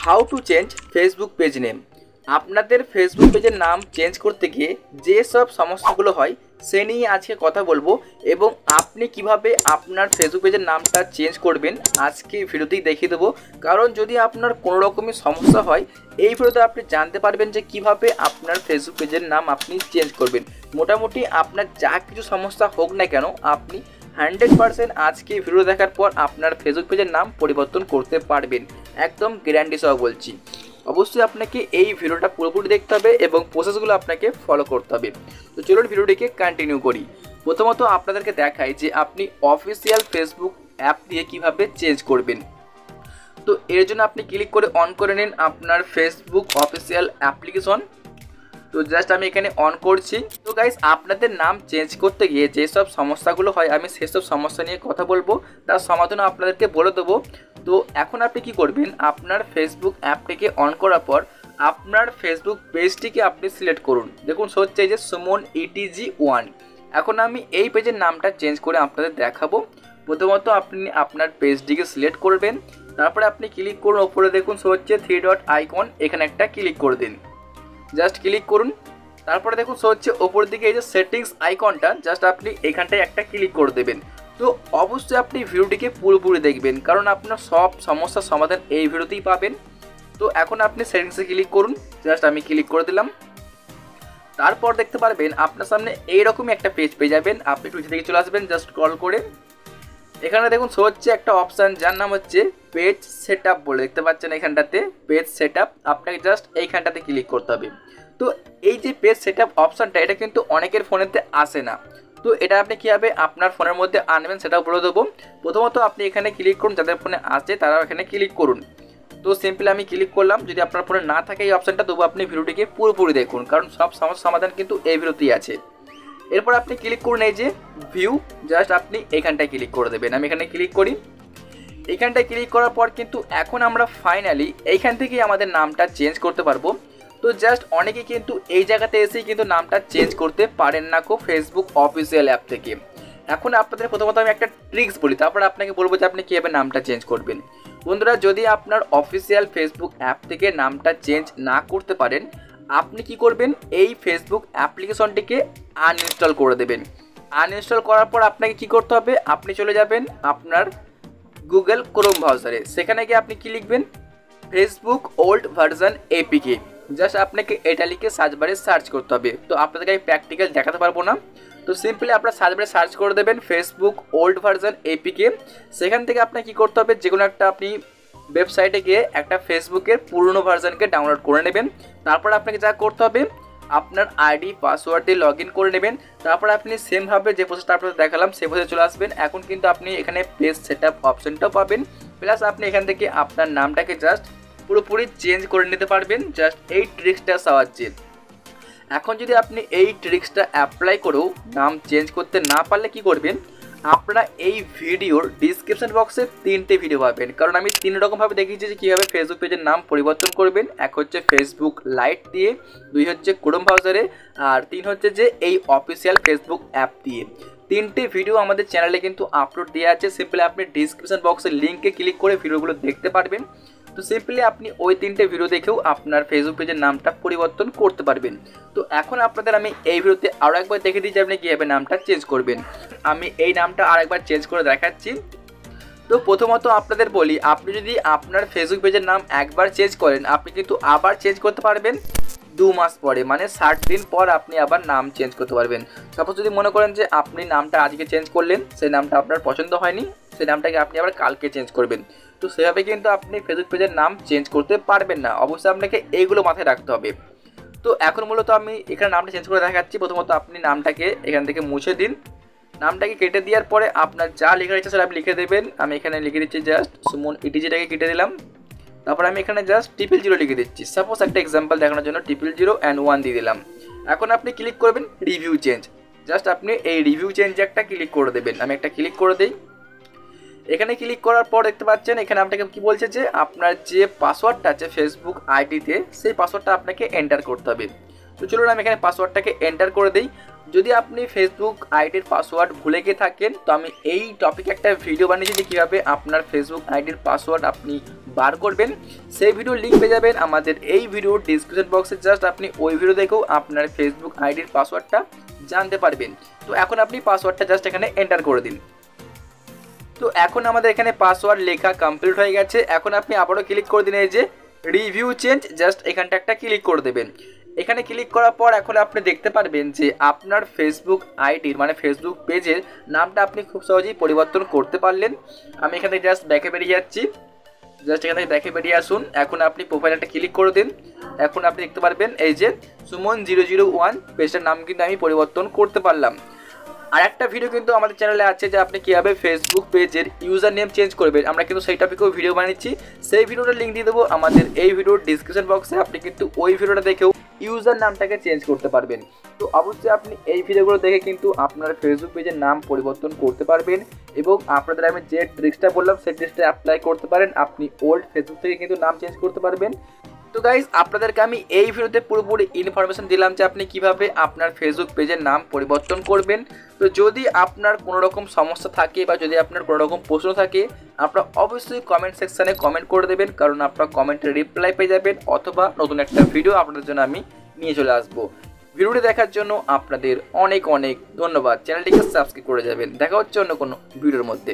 How to change Facebook page name. আপনাদের Facebook পেজের নাম চেঞ্জ করতে গিয়ে যে সব সমস্যাগুলো হয় সে নিয়ে আজকে কথা বলবো, এবং আপনি কিভাবে আপনার ফেসবুক পেজের নামটা চেঞ্জ করবেন আজকে ভিডিওতেই দেখিয়ে দেবো। কারণ যদি আপনার কোনো রকমের সমস্যা হয় এই ভিডিওতে আপনি জানতে পারবেন যে কিভাবে আপনার ফেসবুক পেজের নাম আপনি চেঞ্জ করবেন। মোটামুটি আপনার যা কিছু সমস্যা হোক না কেন আপনি 100% আজকে ভিডিও দেখার পর আপনার ফেসবুক পেজের নাম পরিবর্তন করতে পারবেন, একদম গ্যারান্টি সহ বলছি। অবশ্যই আপনাকে এই ভিডিওটা পুরোপুরি দেখতে হবে এবং প্রসেসগুলো আপনাকে ফলো করতে হবে। তো চলুন ভিডিওটিকে কন্টিনিউ করি। প্রথমত আপনাদেরকে দেখাই যে আপনি অফিসিয়াল ফেসবুক অ্যাপ দিয়ে কিভাবে চেঞ্জ করবেন। তো এর জন্য আপনি ক্লিক করে অন করে নিন আপনার ফেসবুক অফিসিয়াল অ্যাপ্লিকেশন। তো জাস্ট আমি এখানে অন করছি। তো গাইস, আপনাদের নাম চেঞ্জ করতে গিয়ে যেসব সমস্যাগুলো হয় আমি সেসব সমস্যা নিয়ে কথা বলবো, তার সমাধানও আপনাদেরকে বলে দেবো। তো এখন আপনি কি করবেন, আপনার ফেসবুক অ্যাপটিকে অন করার পর আপনার ফেসবুক পেজটিকে আপনি সিলেক্ট করুন। দেখুন হচ্ছে যে সুমন ETG1। এখন আমি এই পেজের নামটা চেঞ্জ করে আপনাদের দেখাবো। প্রথমত আপনি আপনার পেজটিকে সিলেক্ট করবেন, তারপরে আপনি ক্লিক করুন ওপরে, দেখুন হচ্ছে 3 ডট আইকন, এখানে একটা ক্লিক করে দিন। জাস্ট ক্লিক করুন, তারপরে দেখুন হচ্ছে ওপর দিকে এই যে সেটিংস আইকনটা, জাস্ট আপনি এখানটায় একটা ক্লিক করে দেবেন। তো অবশ্যই আপনি ভিডিওটিকে পুরোপুরি দেখবেন, কারণ আপনার সব সমস্যার সমাধান এই ভিডিওতেই পাবেন। তো এখন আপনি সেটিংসে ক্লিক করুন, জাস্ট আমি ক্লিক করে দিলাম। তারপর দেখতে পারবেন আপনার সামনে এইরকমই একটা পেজ পেয়ে যাবেন। আপনি টুইটার থেকে চলে আসবেন জাস্ট স্ক্রল করে, এখানে দেখুন হচ্ছে একটা অপশান যার নাম হচ্ছে পেজ সেটআপ বলে, দেখতে পাচ্ছেন এখানটাতে পেজ সেটআপ। আপনাকে জাস্ট এইখানটাতে ক্লিক করতে হবে। তো এই যে পেজ সেটআপ অপশানটা, এটা কিন্তু অনেকের ফোনেতে আসে না। তো এটা আপনি কীভাবে আপনার ফোনের মধ্যে আনবেন সেটাও বলে দেবো। প্রথমত আপনি এখানে ক্লিক করুন, যাদের ফোনে আসে তারাও এখানে ক্লিক করুন। তো সিম্পলি আমি ক্লিক করলাম। যদি আপনার ফোনে না থাকে এই অপশানটা, তবু আপনি ভিডিওটিকে পুরোপুরি দেখুন, কারণ সব সমস্যার সমাধান কিন্তু এই ভিডিওতেই আছে। এরপর আপনি ক্লিক করুন এই যে ভিউ, জাস্ট আপনি এখানটায় ক্লিক করে দেবেন। আমি এখানে ক্লিক করি। এইখানটায় ক্লিক করার পর কিন্তু এখন আমরা ফাইনালি এইখান থেকেই আমাদের নামটা চেঞ্জ করতে পারবো। তো জাস্ট অনেকে কিন্তু এই জায়গাতে এসেই কিন্তু নামটা চেঞ্জ করতে পারেন না ফেসবুক অফিসিয়াল অ্যাপ থেকে। এখন আপনাদের প্রথমত আমি একটা ট্রিক্স বলি, তারপর আপনাকে বলবো যে আপনি কীভাবে নামটা চেঞ্জ করবেন। বন্ধুরা, যদি আপনার অফিসিয়াল ফেসবুক অ্যাপ থেকে নামটা চেঞ্জ না করতে পারেন, আপনি কি করবেন, এই ফেসবুক অ্যাপ্লিকেশনটিকে আনইনস্টল করে দেবেন। আনইনস্টল করার পর আপনাকে কি করতে হবে, আপনি চলে যাবেন আপনার গুগল ক্রোম ব্রাউজারে। সেখানে গিয়ে আপনি কি লিখবেন, Facebook old version APK। Just আপনাকে এটা লিখে সার্চ বারে সার্চ করতে হবে। তো আপনাদেরকে আমি প্র্যাকটিক্যাল দেখাতে পারবো না। তো সিম্পলি আপনার সার্চ বারে সার্চ করে দেবেন ফেসবুক ওল্ড ভার্সন APK। সেখান থেকে আপনার কি করতে হবে, যে কোনো একটা আপনি ওয়েবসাইটে গিয়ে একটা ফেসবুকের পুরনো ভার্সনকে ডাউনলোড করে নেবেন। তারপর আপনাকে যা করতে হবে, আপনার আইডি পাসওয়ার্ড দিয়ে লগ ইন করে নেবেন। তারপর আপনি সেমভাবে যে প্রসেসটা আপনাদের দেখালাম সে প্রসেসে চলে আসবেন। এখন কিন্তু আপনি এখানে পেজ সেটআপ অপশনটাও পাবেন, প্লাস আপনি এখান থেকে আপনার নামটাকে জাস্ট পুরোপুরি চেঞ্জ করে নিতে পারবেন জাস্ট এই ট্রিক্সটার সাহায্যে। এখন যদি আপনি এই ট্রিক্সটা অ্যাপ্লাই করেও নাম চেঞ্জ করতে না পারলে কি করবেন, আপনারা এই ভিডিওর ডিসক্রিপশন বক্সে 3টে ভিডিও পাবেন, কারণ আমি 3 রকমভাবে দেখিয়েছি যে কীভাবে ফেসবুক পেজের নাম পরিবর্তন করবেন। এক হচ্ছে ফেসবুক লাইট দিয়ে, 2 হচ্ছে ক্রোম ব্রাউজারে, আর 3 হচ্ছে যে এই অফিসিয়াল ফেসবুক অ্যাপ দিয়ে। 3টে ভিডিও আমাদের চ্যানেলে কিন্তু আপলোড দেওয়া আছে। সিম্পলি আপনি ডিসক্রিপশন বক্সের লিঙ্কে ক্লিক করে ভিডিওগুলো দেখতে পারবেন। তো সিম্পলি আপনি ওই 3টে ভিডিও দেখেও আপনার ফেসবুক পেজের নামটা পরিবর্তন করতে পারবেন। তো এখন আপনাদের আমি এই ভিডিওতে আরও একবার দেখে দিই যে আপনি কীভাবে নামটা চেঞ্জ করবেন। আমি এই নামটা আরেকবার চেঞ্জ করে দেখাচ্ছি। তো প্রথমত আপনাদের বলি, আপনি যদি আপনার ফেসবুক পেজের নাম একবার চেঞ্জ করেন, আপনি কিন্তু আবার চেঞ্জ করতে পারবেন 2 মাস পরে, মানে 60 দিন পর আপনি আবার নাম চেঞ্জ করতে পারবেন। সাপোজ যদি মনে করেন যে আপনি নামটা আজকে চেঞ্জ করলেন, সেই নামটা আপনার পছন্দ হয়নি, সেই নামটাকে আপনি আবার কালকে চেঞ্জ করবেন। তো সেভাবে কিন্তু আপনি ফেসবুক পেজের নাম চেঞ্জ করতে পারবেন না। অবশ্যই আপনাকে এইগুলো মাথায় রাখতে হবে। তো এখন মূলত আমি এখানে নামটা চেঞ্জ করে দেখাচ্ছি। প্রথমত আপনি নামটাকে এখান থেকে মুছে দিন। নামটাকে কেটে দেওয়ার পরে আপনার যা লেখার ইচ্ছা সেটা আপনি লিখে দেবেন। আমি এখানে লিখে দিচ্ছি জাস্ট সুমন ETGটাকে কেটে দিলাম। তারপর আমি এখানে জাস্ট 000 লিখে দিচ্ছি। সাপোজ একটা এক্সাম্পল দেখানোর জন্য 000 and 1 দিয়ে দিলাম। এখন আপনি ক্লিক করবেন রিভিউ চেঞ্জ। জাস্ট আপনি এই রিভিউ চেঞ্জ একটা ক্লিক করে দেবেন। আমি একটা ক্লিক করে দিই। এখানে ক্লিক করার পর দেখতে পাচ্ছেন এখানে আপনাকে কি বলছে যে আপনার যে পাসওয়ার্ডটা আছে ফেসবুক আইডিতে, সেই পাসওয়ার্ডটা আপনাকে এন্টার করতে হবে। তো চলুন আমি এখানে পাসওয়ার্ডটাকে এন্টার করে দিই। যদি আপনি ফেসবুক আইডির পাসওয়ার্ড ভুলে গিয়ে থাকেন, তো আমি এই টপিকে একটা ভিডিও বানিয়েছি যে কীভাবে আপনার ফেসবুক আইডির পাসওয়ার্ড আপনি বার করবেন। সেই ভিডিওর লিঙ্ক পেয়ে যাবেন আমাদের এই ভিডিওর ডিসক্রিপশন বক্সে। জাস্ট আপনি ওই ভিডিও দেখেও আপনার ফেসবুক আইডির পাসওয়ার্ডটা জানতে পারবেন। তো এখন আপনি পাসওয়ার্ডটা জাস্ট এখানে এন্টার করে দিন। তো এখন আমাদের এখানে পাসওয়ার্ড লেখা কমপ্লিট হয়ে গেছে। এখন আপনি আবারও ক্লিক করে দিন এই যে রিভিউ চেঞ্জ, জাস্ট এখানটা একটা ক্লিক করে দেবেন। এখানে ক্লিক করার পর এখন আপনি দেখতে পারবেন যে আপনার ফেসবুক আইডির মানে ফেসবুক পেজের নামটা আপনি খুব সহজেই পরিবর্তন করতে পারলেন। আমি এখানে জাস্ট ব্যাকে বেরিয়ে যাচ্ছি, জাস্ট এখান থেকে ব্যাকে বেরিয়ে আসুন। এখন আপনি প্রোফাইলে একটা ক্লিক করে দিন। এখন আপনি দেখতে পারবেন এই যে সুমন001 পেজটার নাম কিন্তু আমি পরিবর্তন করতে পারলাম। আর একটা ভিডিও কিন্তু আমাদের চ্যানেলে আছে যে আপনি কীভাবে ফেসবুক পেজের ইউজার নেম চেঞ্জ করবেন, আমরা কিন্তু সেই টপিকেও ভিডিও বানিয়েছি। সেই ভিডিওটার লিঙ্ক দিয়ে দেবো আমাদের এই ভিডিওর ডিসক্রিপশন বক্সে। আপনি কিন্তু ওই ভিডিওটা দেখেও ইউজার নামটাকে চেঞ্জ করতে পারবেন। তো অবশ্যই আপনি এই ভিডিওগুলো দেখে কিন্তু আপনার ফেসবুক পেজের নাম পরিবর্তন করতে পারবেন এবং আপনাদের আমি যে ট্রিক্সটা বললাম সেই ট্রিক্সটা অ্যাপ্লাই করতে পারেন। আপনি ওল্ড ফেসবুক থেকে কিন্তু নাম চেঞ্জ করতে পারবেন। তো গাইজ, আপনাদেরকে আমি এই ভিডিওতে পুরোপুরি ইনফরমেশন দিলাম যে আপনি কিভাবে আপনার ফেসবুক পেজের নাম পরিবর্তন করবেন। তো যদি আপনার কোনো রকম সমস্যা থাকে বা যদি আপনার কোনো রকম প্রশ্ন থাকে, আপনারা অবশ্যই কমেন্ট সেকশানে কমেন্ট করে দেবেন, কারণ আপনারা কমেন্টে রিপ্লাই পেয়ে যাবেন, অথবা নতুন একটা ভিডিও আপনাদের জন্য আমি নিয়ে চলে আসবো। ভিডিওটি দেখার জন্য আপনাদের অনেক অনেক ধন্যবাদ। চ্যানেলটিকে সাবস্ক্রাইব করে যাবেন। দেখা হচ্ছে অন্য কোনো ভিডিওর মধ্যে।